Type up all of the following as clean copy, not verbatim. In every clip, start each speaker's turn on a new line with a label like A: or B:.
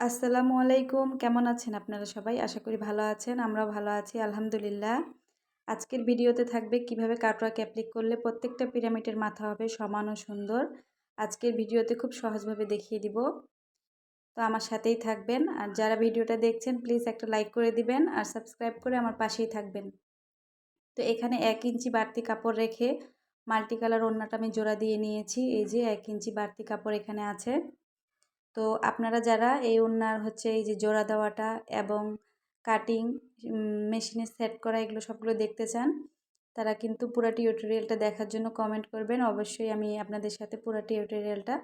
A: আসসালামু আলাইকুম। কেমন আছেন আপনারা সবাই? আশা করি ভালো আছেন। আমরাও ভালো আছি আলহামদুলিল্লাহ। আজকের ভিডিওতে থাকবে কিভাবে কাটওয়ার্ক অ্যাপ্লিক করলে প্রত্যেকটা পিরামিডের মাথা হবে সমান ও সুন্দর। আজকের ভিডিওতে খুব সহজভাবে দেখিয়ে দিব। তো আমার সাথেই থাকবেন। আর যারা ভিডিওটা দেখছেন প্লিজ একটা লাইক করে দিবেন আর সাবস্ক্রাইব করে আমার পাশেই থাকবেন। তো এখানে 1 ইঞ্চি বাড়তি কাপড় রেখে মাল্টি কালার ওড়নাটা আমি জোড়া দিয়ে নিয়েছি। এই যে 1 ইঞ্চি বাড়তি কাপড় এখানে আছে। তো আপনারা যারা এই ওড়নার এই যে জোড়া দেওয়াটা এবং কাটিং মেশিনে সেট করা এগুলো সবগুলো দেখতে চান, তারা কিন্তু পুরো টিউটোরিয়ালটা দেখার জন্য কমেন্ট করবেন। অবশ্যই আমি আপনাদের সাথে পুরো টিউটোরিয়ালটা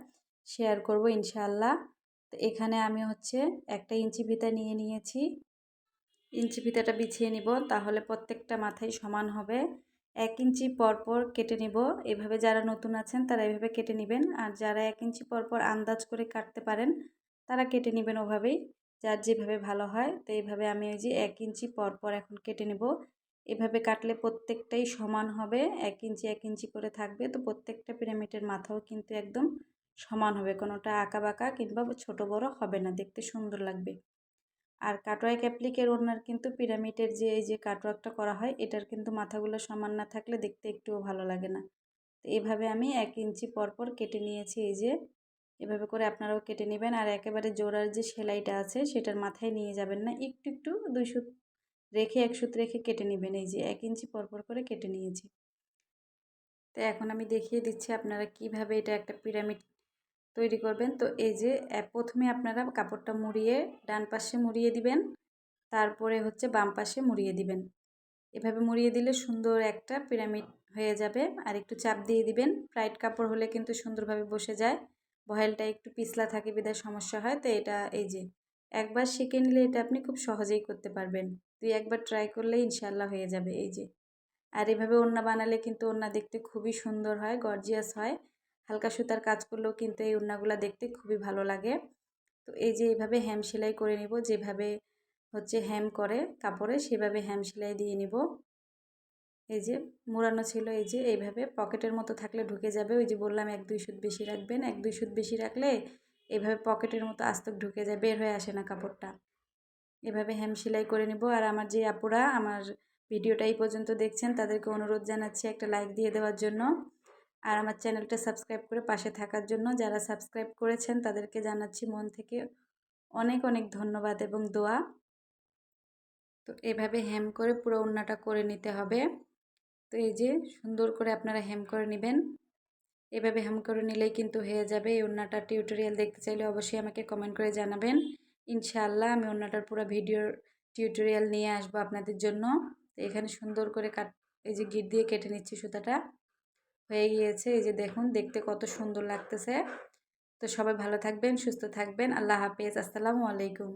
A: শেয়ার করব ইনশাআল্লাহ। তো এখানে আমি 1 ইঞ্চি ফিতা নিয়ে নিয়েছি। ইঞ্চি ফিতাটা বিছিয়ে নিব, তাহলে প্রত্যেকটা মাথায় সমান হবে। 1 ইঞ্চি পরপর কেটে নিব। এভাবে যারা নতুন আছেন তারা এভাবে কেটে নেবেন, আর যারা 1 ইঞ্চি পরপর আন্দাজ করে কাটতে পারেন তারা কেটে নেবেন ওভাবেই, যার যেভাবে ভালো হয়। তো এইভাবে আমি ওই যে 1 ইঞ্চি পরপর এখন কেটে নেব। এভাবে কাটলে প্রত্যেকটাই সমান হবে, 1 ইঞ্চি 1 ইঞ্চি করে থাকবে। তো প্রত্যেকটা পিরামিডের মাথাও কিন্তু একদম সমান হবে, কোনোটা আঁকা বাঁকা কিংবা ছোট বড় হবে না, দেখতে সুন্দর লাগবে। আর কাটওয়ার্ক অ্যাপ্লিকের ওড়নার কিন্তু পিরামিডের যে এই যে কাটওয়ার্কটা করা হয় এটার কিন্তু মাথাগুলো সমান না থাকলে দেখতে একটুও ভালো লাগে না। তো এইভাবে আমি 1 ইঞ্চি পরপর কেটে নিয়েছি। এই যে এভাবে করে আপনারাও কেটে নেবেন। আর একেবারে জোড়ার যে সেলাইটা আছে সেটার মাথায় নিয়ে যাবেন না, একটু একটু 2 সুত রেখে 1 সুত রেখে কেটে নেবেন। এই যে 1 ইঞ্চি পরপর করে কেটে নিয়েছি। তো এখন আমি দেখিয়ে দিচ্ছি আপনারা কিভাবে এটা একটা পিরামিড তৈরি করবেন। তো এই যে প্রথমে আপনারা কাপড়টা মুড়িয়ে ডান পাশে মুড়িয়ে দিবেন, তারপরে বাম পাশে মুড়িয়ে দিবেন। এভাবে মুড়িয়ে দিলে সুন্দর একটা পিরামিড হয়ে যাবে। আর একটু চাপ দিয়ে দিবেন, টাইট কাপড় হলে কিন্তু সুন্দরভাবে বসে যায়, ভয়েলটা একটু পিছলা থাকে বিধায় সমস্যা হয়। তো এটা এই যে একবার শিখে নিলে এটা আপনি খুব সহজেই করতে পারবেন। 2-1 বার ট্রাই করলে ইনশাল্লাহ হয়ে যাবে। এই যে আর এভাবে ওড়না বানালে কিন্তু ওড়না দেখতে খুবই সুন্দর হয়, গর্জিয়াস হয়। হালকা সুতার কাজ করলেও কিন্তু এই ওড়নাগুলো দেখতে খুবই ভালো লাগে। তো এই যে এইভাবে হ্যাম সেলাই করে নিব, যেভাবে হ্যাম করে কাপড়ে সেভাবে হ্যাম সেলাই দিয়ে নিব। এই যে মোড়ানো ছিল, এই যে এইভাবে পকেটের মতো থাকলে ঢুকে যাবে। ওই যে বললাম 1-2 সুত বেশি রাখবেন, 1-2 সুত বেশি রাখলে এইভাবে পকেটের মতো আস্তে ঢুকে যায়, বের হয়ে আসে না কাপড়টা। এভাবে হ্যাম সেলাই করে নিব। আর আমার যে আপুরা আমার ভিডিওটা এই পর্যন্ত দেখছেন তাদেরকে অনুরোধ জানাচ্ছি একটা লাইক দিয়ে দেওয়ার জন্য, আর আমার চ্যানেলটা সাবস্ক্রাইব করে পাশে থাকার জন্য। যারা সাবস্ক্রাইব করেছেন তাদেরকে জানাচ্ছি মন থেকে অনেক অনেক ধন্যবাদ এবং দোয়া। তো এভাবে হেম করে পুরো ওড়নাটা করে নিতে হবে। তো এই যে সুন্দর করে আপনারা হেম করে নেবেন। এভাবে হেম করে নিলেই কিন্তু হয়ে যাবে। এই ওড়নাটার টিউটোরিয়াল দেখতে চাইলে অবশ্যই আমাকে কমেন্ট করে জানাবেন। ইনশাআল্লাহ আমি ওড়নাটার পুরো ভিডিওর টিউটোরিয়াল নিয়ে আসবো আপনাদের জন্য। তো এখানে সুন্দর করে এই যে গিট দিয়ে কেটে নিচ্ছি, সুতাটা হয়ে গিয়েছে। এই যে দেখুন দেখতে কত সুন্দর লাগতেছে। তো সবাই ভালো থাকবেন, সুস্থ থাকবেন। আল্লাহ হাফেজ। আসসালামু আলাইকুম।